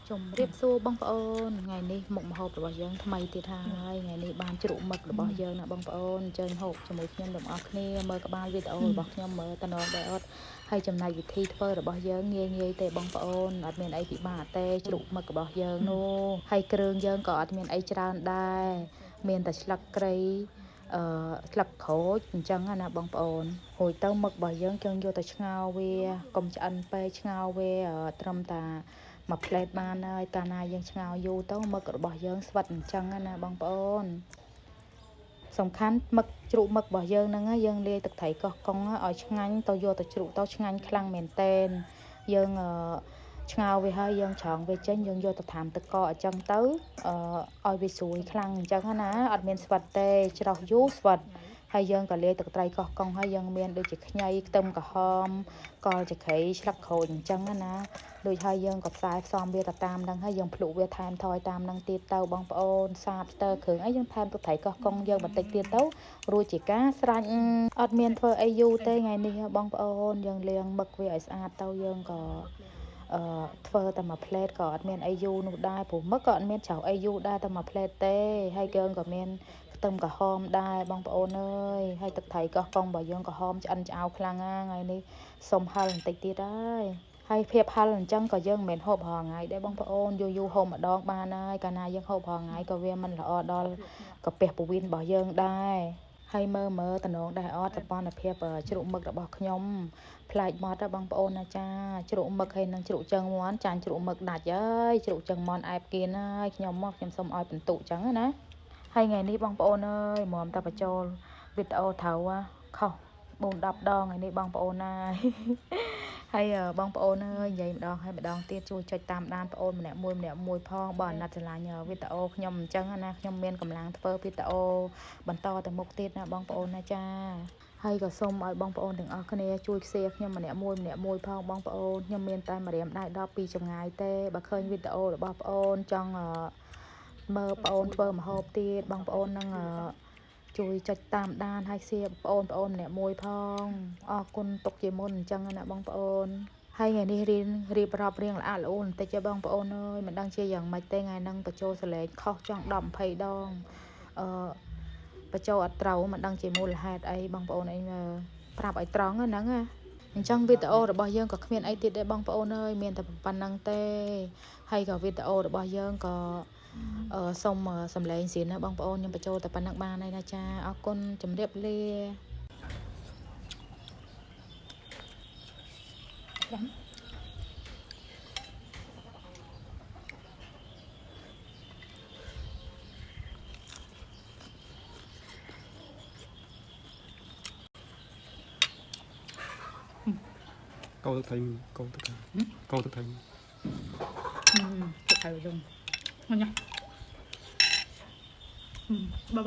chồng riệp xô bông ôn ngày ní mộng hộp rồi bao giờ thay tiệt hai ngày ní ban chịu mực rồi bao giờ là bông ôn chơi hộp cho một nhân đồng óc nè mơ các ban video bọc nhau mơ ta nói đại ớt hay chồng này thi thơ rồi bao giờ nghe nghe tê bông ôn ở miền ấy bị bà tê chịu mực rồi bao giờ nô hay kêu dân có ở miền ấy tràn đai miền ta sặc cây sặc khổ chẳng hạn là bông ôn hồi tao mực bao giờ chân vô ta ngao về công chân pe ngao về trầm ta mà plei ban ơi ta naยังឆ្ងល់យូរទៅមឹករបស់យើងស្វិតអញ្ចឹងណាបងប្អូនសំខាន់មឹកជ្រូកមឹករបស់យើងហ្នឹងយើងលាយទឹកត្រីកោះកុងឲ្យឆ្ងាញ់ទៅយកទៅជ្រូកទៅឆ្ងាញ់ខ្លាំងមែនតែនយើងឆ្ងល់វាហើយយើងច្រងវាចេញយើងយកទៅត្រាំទឹកកកអញ្ចឹងទៅឲ្យវាស្រួយខ្លាំងអញ្ចឹងណាអត់មានស្វិតទេច្រោះយូរស្វិតហើយយើងក៏លាយទឹកត្រីកោះកុងហើយយើងមានដូចជាខ្ញីខ្ទឹមក្រហមកលចក្រីស្លឹកក្រូចអញ្ចឹងណាដូចហើយយើងក៏ផ្សាយផ្សំវាទៅតាមហ្នឹងហើយយើងភ្លក់វាថែមថយតាមហ្នឹងទៀតទៅបងប្អូនសាបស្ទើគ្រឿងអីយើងថែមទឹកត្រីកោះកុងយើងបន្តិចទៀតទៅរួចជាការស្រេចអត់មានធ្វើអីយូរទេថ្ងៃនេះបងប្អូនយើងលាងមឹកវាឲ្យស្អាតទៅយើងក៏ធ្វើតែមួយផ្លែតក៏អត់មានអីយូរនោះដែរព្រោះមឹកក៏អត់មានច្រៅអីយូរដែរតែមួយផ្លែតទេហើយយើងក៏មានខ្ទឹមក្រហមដែរបងប្អូនអើយហើយទឹកត្រីកោះកុងរបស់យើងក្រហមឆ្អិនឆ្អៅខ្លាំងណាស់ថ្ងៃនេះសុំហឹលបន្តិចទៀតហើយភាពហឹលអញ្ចឹងក៏យើងមិនមែនហូបរាល់ថ្ងៃដែរបងប្អូនយូរហូបម្ដងបានហើយកាលណាយើងហូបរាល់ថ្ងៃក៏វាមិនល្អដល់កាពះពោះវៀនរបស់យើងដែរហើយមើលតំណងដែរអត់សកម្មភាពជ្រក់មឹករបស់ខ្ញុំផ្លែកមាត់បងប្អូនណាចាជ្រក់មឹកហើយនឹងជ្រក់ជើងមាន់ចាញ់ជ្រក់មឹកដាច់ហើយជ្រក់ជើងមាន់អែបគៀនហើយខ្ញុំសូមឲ្យបន្ទុកអញ្ចឹងណាហើយថ្ងៃនេះបងប្អូនអើយមុំតែបញ្ចូលវីដេអូត្រូវខុស4-10ដងថ្ងៃនេះបងប្អូនណាហើយបងប្អូនអើយនិយាយម្ដងហើយម្ដងទៀតជួយចុចតាមដានប្អូនម្នាក់មួយផងបើអាណិតឆ្លាញ់វីដេអូខ្ញុំអញ្ចឹងណាខ្ញុំមានកម្លាំងធ្វើវីដេអូបន្តទៅមុខទៀតណាបងប្អូនណាចាហើយក៏សូមឲ្យបងប្អូនទាំងអស់គ្នាជួយ share ខ្ញុំម្នាក់មួយផងបងប្អូនខ្ញុំមានតែម្រាមដៃដល់ពីចម្ងាយទេបើឃើញវីដេអូរបស់ប្អូនចង់មើលប្អូនធ្វើម្ហូបទៀតបងប្អូននឹងជួយចុចតាមដានហើយshareប្អូនម្នាក់មួយផងអរគុណទុកជាមុនអញ្ចឹងណាបងប្អូនហើយថ្ងៃនេះរៀបរាប់រៀងល្អល្អបន្តិចទេបងប្អូនអើយមិនដឹងជាយ៉ាងម៉េចទេថ្ងៃហ្នឹងបញ្ចូលសលេងខុសចង់10-20ដងបញ្ចូលអត់ត្រូវមិនដឹងជាមូលហេតុអីបងប្អូនអីប្រាប់ឲ្យត្រង់ហ្នឹងណាអញ្ចឹងវីដេអូរបស់យើងក៏គ្មានអីទៀតដែរបងប្អូនអើយមានតែប៉ុណ្្នឹងទេហើយក៏វីដេអូរបស់យើងក៏សូមសម្លេងសៀនណាបងប្អូនខ្ញុំបញ្ចូលតែប៉ុណ្្នឹងបានហើយណាចាអរគុណជម្រាបលាcâu thực thành câu thực thành câu thực thành thực thành dùng ngon nhá ba